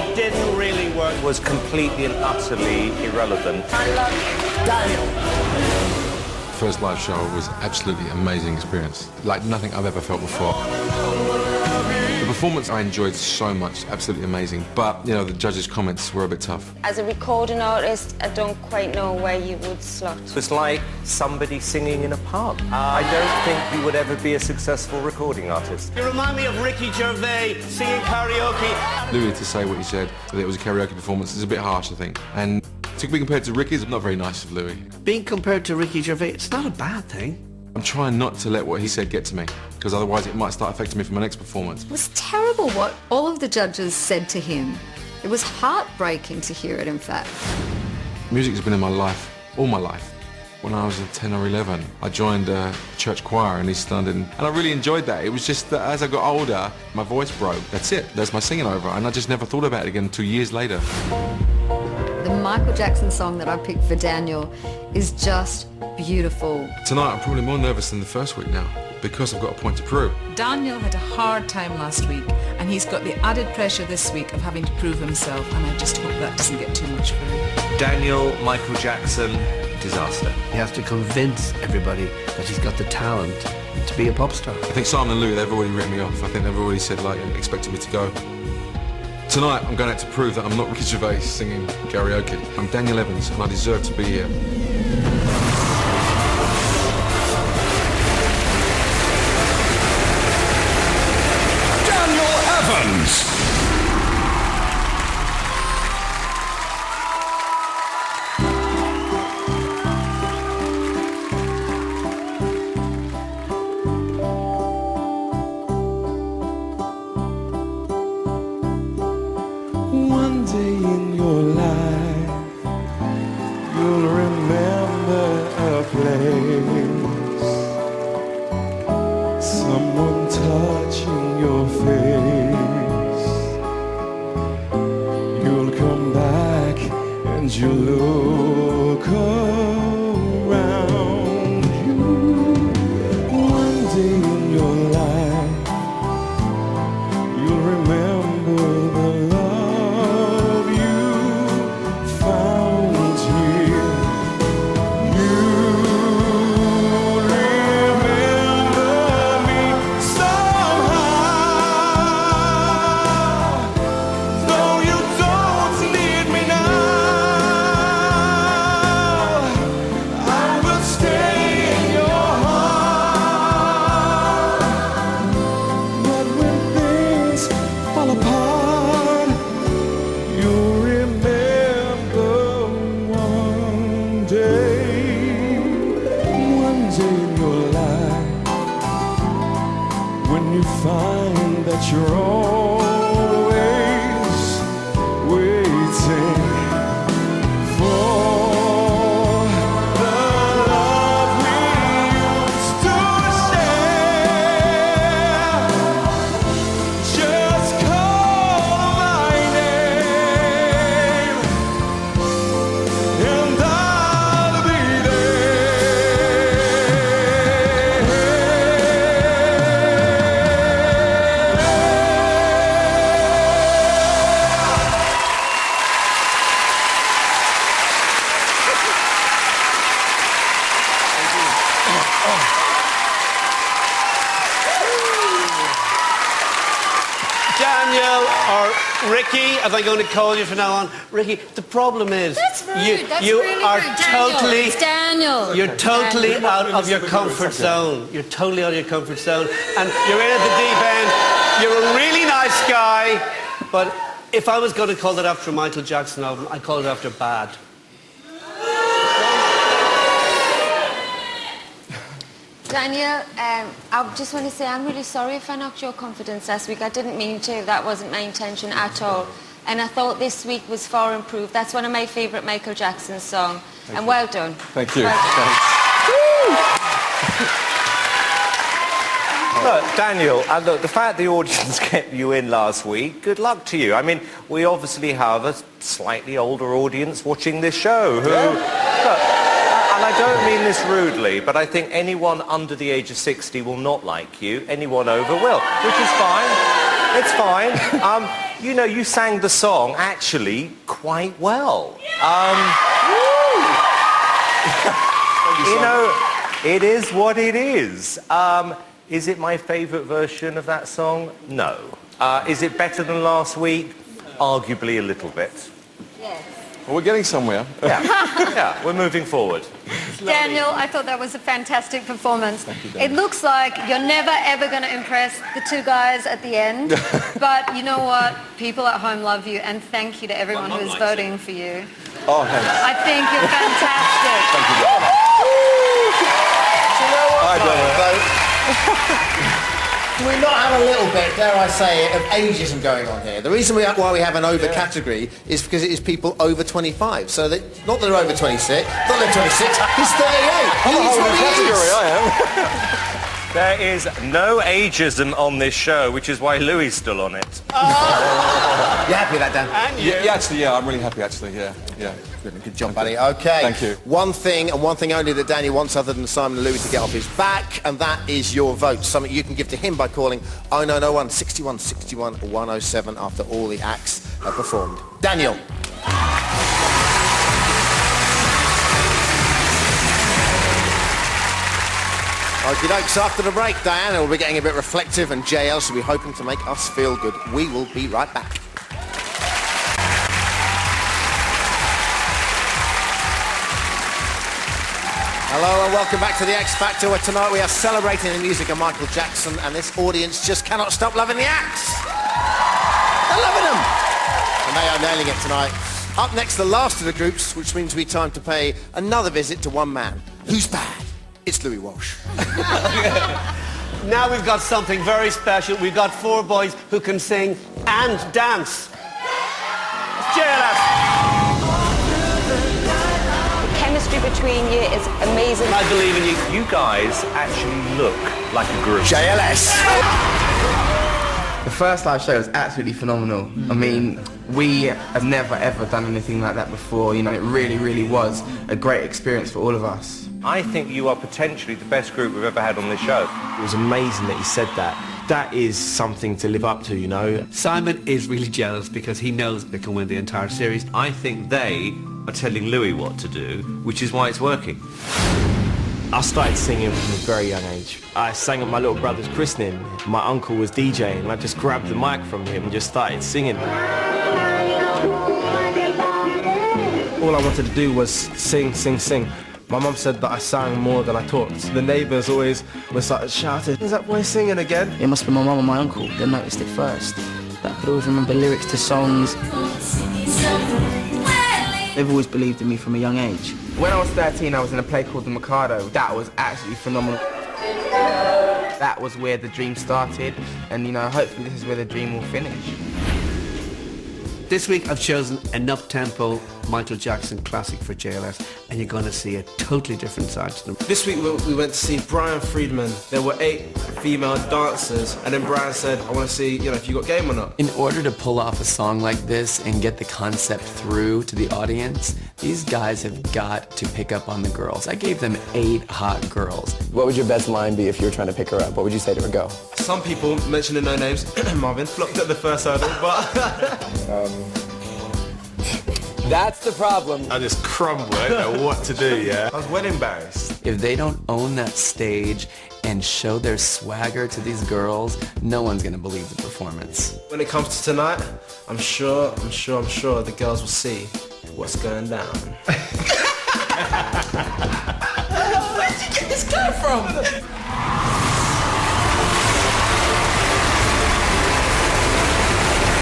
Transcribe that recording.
it didn't really work. Was completely and utterly irrelevant. I love you. Daniel. First live show was absolutely amazing experience, like nothing I've ever felt before. The performance I enjoyed so much, absolutely amazing, but, you know, the judges' comments were a bit tough. As a recording artist, I don't quite know where you would slot. It was like somebody singing in a pub. I don't think you would ever be a successful recording artist. You remind me of Ricky Gervais singing karaoke. Louis, to say what he said, that it was a karaoke performance, is a bit harsh, I think. And to be compared to Ricky's, not very nice of Louis. Being compared to Ricky Gervais, it's not a bad thing. I'm trying not to let what he said get to me, because otherwise it might start affecting me for my next performance. It was terrible what all of the judges said to him. It was heartbreaking to hear it, in fact. Music has been in my life, all my life. When I was 10 or 11, I joined a church choir in East London, and I really enjoyed that. It was just that as I got older, my voice broke. That's it. That's my singing over, and I just never thought about it again until years later. The Michael Jackson song that I picked for Daniel is just beautiful. Tonight I'm probably more nervous than the first week now, because I've got a point to prove. Daniel had a hard time last week, and he's got the added pressure this week of having to prove himself, and I just hope that doesn't get too much for him. Daniel, Michael Jackson, disaster. He has to convince everybody that he's got the talent to be a pop star. I think Simon and Louis, they've already written me off. I think they've already said, like, expected me to go. Tonight, I'm going out to prove that I'm not Ricky Gervais singing karaoke. I'm Daniel Evans, and I deserve to be here. Daniel Evans! One day in your life, you'll remember a place, someone touching your face. You'll come back and you'll look around you. One day in your life, you'll remember the love find that you're always waiting for the love we used to share. Just call my name and I'll be there. Daniel, or Ricky, as I'm going to call you from now on. Ricky, the problem is... That's rude. You, That's you really are rude. Daniel, totally... it's Daniel. You're totally Daniel. out of your comfort zone. You're totally out of your comfort zone. And you're in at the deep end. You're a really nice guy. But if I was going to call it after a Michael Jackson album, I'd call it after Bad. Daniel, I just want to say I'm really sorry if I knocked your confidence last week. I didn't mean to. That wasn't my intention at all. And I thought this week was far improved. That's one of my favourite Michael Jackson songs. And well done. Thank you. Well done. Look, Daniel, look, the fact the audience kept you in last week, good luck to you. I mean, we obviously have a slightly older audience watching this show who... Look, and I don't mean this rudely, but I think anyone under the age of 60 will not like you. Anyone over will, which is fine. It's fine. You know, you sang the song actually quite well. You know, it is what it is. Is it my favourite version of that song? No. Is it better than last week? Arguably a little bit. Yes. Well, we're getting somewhere. Yeah, we're moving forward. Daniel, I thought that was a fantastic performance. It looks like you're never ever going to impress the two guys at the end. But you know what? People at home love you, and thank you to everyone who is voting for you. Oh, thanks. I think you're fantastic. Thank you. I don't know. We not have a little bit, dare I say it, of ageism going on here. The reason why we have an over category is because it is people over 25. So that, not that they're over 26, not that they're 26, he's 38. I'm a whole new category, I am. There is no ageism on this show, which is why Louis is still on it. You happy with that, Dan? And you. Yeah, actually, yeah, I'm really happy, actually, yeah. Good job, buddy. Okay. Thank you. One thing, and one thing only that Daniel wants other than Simon and Louis to get off his back, and that is your vote. Something you can give to him by calling 0901 61 61 107 after all the acts are performed. Daniel. Okie dokes, after the break, Diana will be getting a bit reflective and JL should be hoping to make us feel good. We will be right back. Hello and welcome back to the X Factor, where tonight we are celebrating the music of Michael Jackson, and this audience just cannot stop loving the acts. They're loving them. And they are nailing it tonight. Up next, the last of the groups, which means we time to pay another visit to one man. Who's bad? It's Louis Walsh. Now we've got something very special. We've got four boys who can sing and dance. JLS. The chemistry between you is amazing. I believe in you. You guys actually look like a group. JLS. The first live show was absolutely phenomenal. I mean, we have never ever done anything like that before. You know, it really, really was a great experience for all of us. I think you are potentially the best group we've ever had on this show. It was amazing that he said that. That is something to live up to, you know. Simon is really jealous because he knows they can win the entire series. I think they are telling Louis what to do, which is why it's working. I started singing from a very young age. I sang at my little brother's christening. My uncle was DJing and I just grabbed the mic from him and just started singing. All I wanted to do was sing, sing, sing. My mum said that I sang more than I talked. The neighbours always were started shouting, "Is that boy singing again?" It must be my mum and my uncle. They noticed it first. But I could always remember lyrics to songs. They've always believed in me from a young age. When I was 13, I was in a play called The Mikado. That was absolutely phenomenal. That was where the dream started, and you know, hopefully this is where the dream will finish. This week I've chosen an up-tempo Michael Jackson classic for JLS, and you're going to see a totally different side to them. This week we went to see Brian Friedman. There were 8 female dancers, and then Brian said, "I want to see, you know, if you got game or not." In order to pull off a song like this and get the concept through to the audience, these guys have got to pick up on the girls. I gave them 8 hot girls. What would your best line be if you were trying to pick her up? What would you say to her? Go. Some people, mentioning no names, Marvin, flopped at the first hurdle, but... That's the problem. I just crumbled. I don't know what to do, yeah? I was well embarrassed. If they don't own that stage and show their swagger to these girls, no one's gonna believe the performance. When it comes to tonight, I'm sure the girls will see what's going down. Where did you get this guy from?